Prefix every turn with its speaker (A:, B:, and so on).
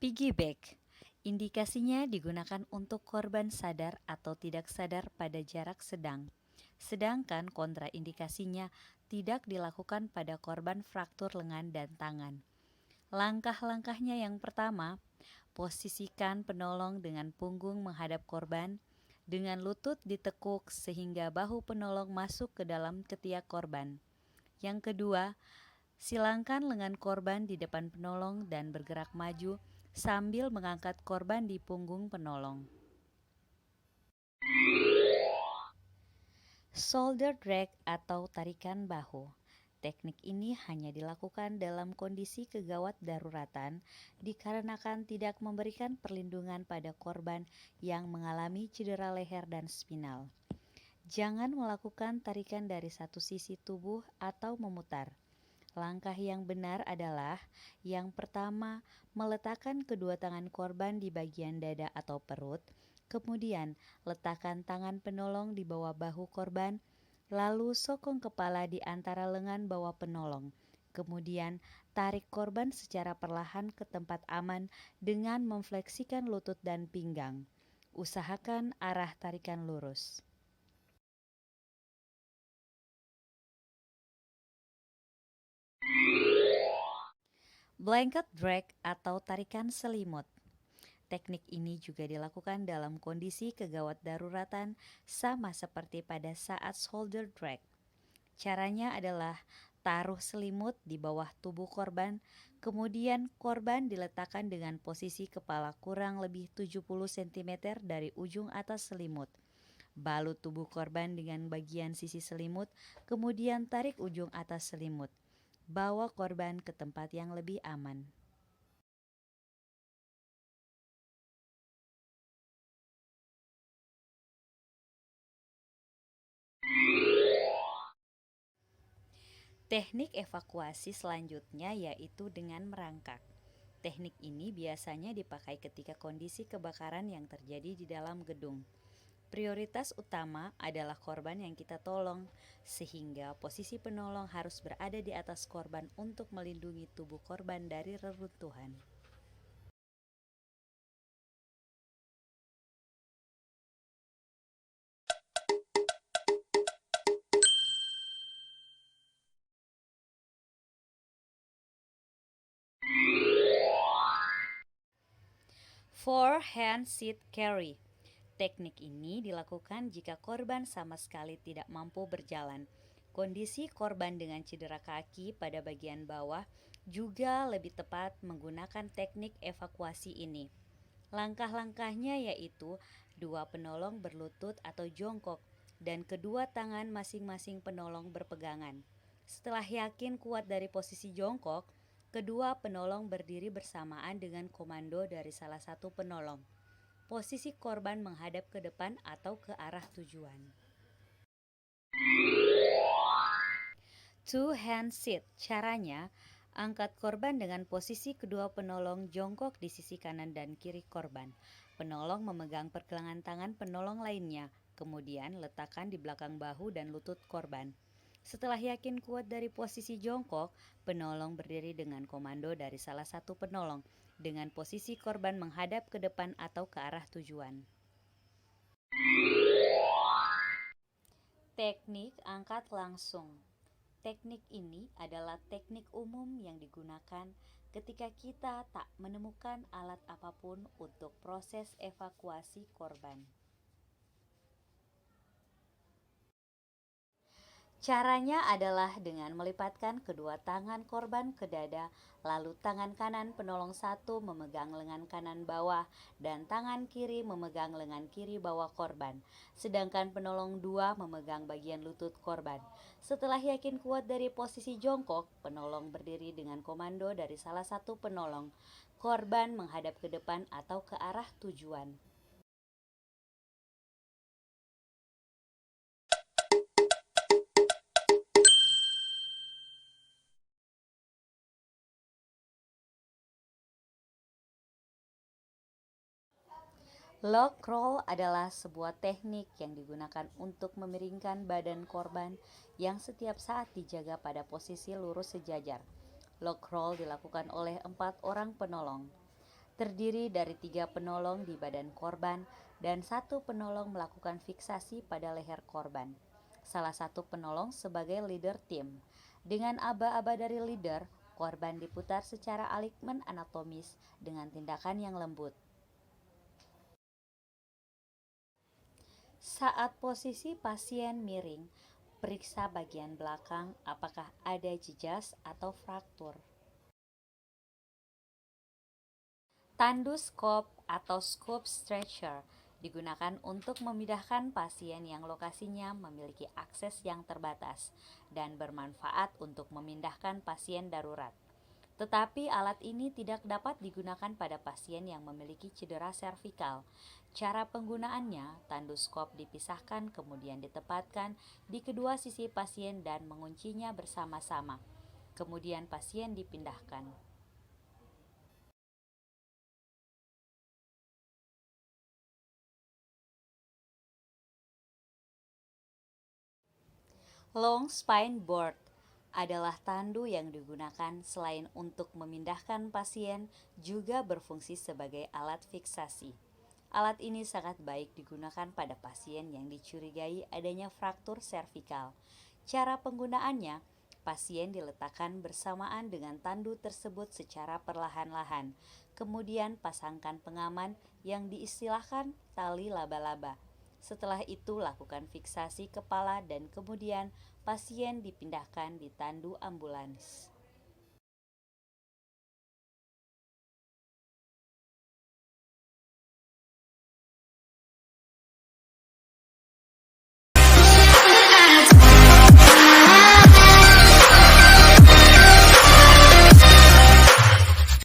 A: Piggyback. Indikasinya digunakan untuk korban sadar atau tidak sadar pada jarak sedang. Sedangkan kontraindikasinya tidak dilakukan pada korban fraktur lengan dan tangan. Langkah-langkahnya yang pertama, posisikan penolong dengan punggung menghadap korban, dengan lutut ditekuk sehingga bahu penolong masuk ke dalam ketiak korban. Yang kedua, silangkan lengan korban di depan penolong dan bergerak maju sambil mengangkat korban di punggung penolong. Shoulder drag atau tarikan bahu. Teknik ini hanya dilakukan dalam kondisi kegawat daruratan dikarenakan tidak memberikan perlindungan pada korban yang mengalami cedera leher dan spinal. Jangan melakukan tarikan dari satu sisi tubuh atau memutar. Langkah yang benar adalah yang pertama, meletakkan kedua tangan korban di bagian dada atau perut, kemudian letakkan tangan penolong di bawah bahu korban, lalu sokong kepala di antara lengan bawah penolong. Kemudian tarik korban secara perlahan ke tempat aman dengan memfleksikan lutut dan pinggang. Usahakan arah tarikan lurus. Blanket drag atau tarikan selimut. Teknik ini juga dilakukan dalam kondisi kegawat daruratan sama seperti pada saat shoulder drag. Caranya adalah taruh selimut di bawah tubuh korban, kemudian korban diletakkan dengan posisi kepala kurang lebih 70 cm dari ujung atas selimut. Balut tubuh korban dengan bagian sisi selimut, kemudian tarik ujung atas selimut. Bawa korban ke tempat yang lebih aman. Teknik evakuasi selanjutnya yaitu dengan merangkak. Teknik ini biasanya dipakai ketika kondisi kebakaran yang terjadi di dalam gedung. Prioritas utama adalah korban yang kita tolong, sehingga posisi penolong harus berada di atas korban untuk melindungi tubuh korban dari reruntuhan. Forehand seat carry. Teknik ini dilakukan jika korban sama sekali tidak mampu berjalan. Kondisi korban dengan cedera kaki pada bagian bawah juga lebih tepat menggunakan teknik evakuasi ini. Langkah-langkahnya yaitu dua penolong berlutut atau jongkok dan kedua tangan masing-masing penolong berpegangan. Setelah yakin kuat dari posisi jongkok, kedua penolong berdiri bersamaan dengan komando dari salah satu penolong. Posisi korban menghadap ke depan atau ke arah tujuan. Two hand sit. Caranya, angkat korban dengan posisi kedua penolong jongkok di sisi kanan dan kiri korban. Penolong memegang pergelangan tangan penolong lainnya, kemudian letakkan di belakang bahu dan lutut korban. Setelah yakin kuat dari posisi jongkok, penolong berdiri dengan komando dari salah satu penolong, dengan posisi korban menghadap ke depan atau ke arah tujuan. Teknik angkat langsung. Teknik ini adalah teknik umum yang digunakan ketika kita tak menemukan alat apapun untuk proses evakuasi korban. Caranya adalah dengan melipatkan kedua tangan korban ke dada, lalu tangan kanan penolong satu memegang lengan kanan bawah dan tangan kiri memegang lengan kiri bawah korban, sedangkan penolong dua memegang bagian lutut korban. Setelah yakin kuat dari posisi jongkok, penolong berdiri dengan komando dari salah satu penolong. Korban menghadap ke depan atau ke arah tujuan. Lock roll adalah sebuah teknik yang digunakan untuk memiringkan badan korban yang setiap saat dijaga pada posisi lurus sejajar. Lock roll dilakukan oleh 4 orang penolong. terdiri dari 3 penolong di badan korban dan 1 penolong melakukan fiksasi pada leher korban. Salah satu penolong sebagai leader tim. Dengan aba-aba dari leader, korban diputar secara alikmen anatomis dengan tindakan yang lembut. Saat posisi pasien miring, periksa bagian belakang apakah ada jejas atau fraktur. Tandu skop atau scope stretcher digunakan untuk memindahkan pasien yang lokasinya memiliki akses yang terbatas dan bermanfaat untuk memindahkan pasien darurat. Tetapi alat ini tidak dapat digunakan pada pasien yang memiliki cedera servikal. Cara penggunaannya, tandu skop dipisahkan kemudian ditempatkan di kedua sisi pasien dan menguncinya bersama-sama. Kemudian pasien dipindahkan. Long spine board adalah tandu yang digunakan selain untuk memindahkan pasien, juga berfungsi sebagai alat fiksasi. Alat ini sangat baik digunakan pada pasien yang dicurigai adanya fraktur servikal. Cara penggunaannya, pasien diletakkan bersamaan dengan tandu tersebut secara perlahan-lahan. Kemudian pasangkan pengaman yang diistilahkan tali laba-laba. Setelah itu lakukan fiksasi kepala dan kemudian pasien dipindahkan di tandu ambulans.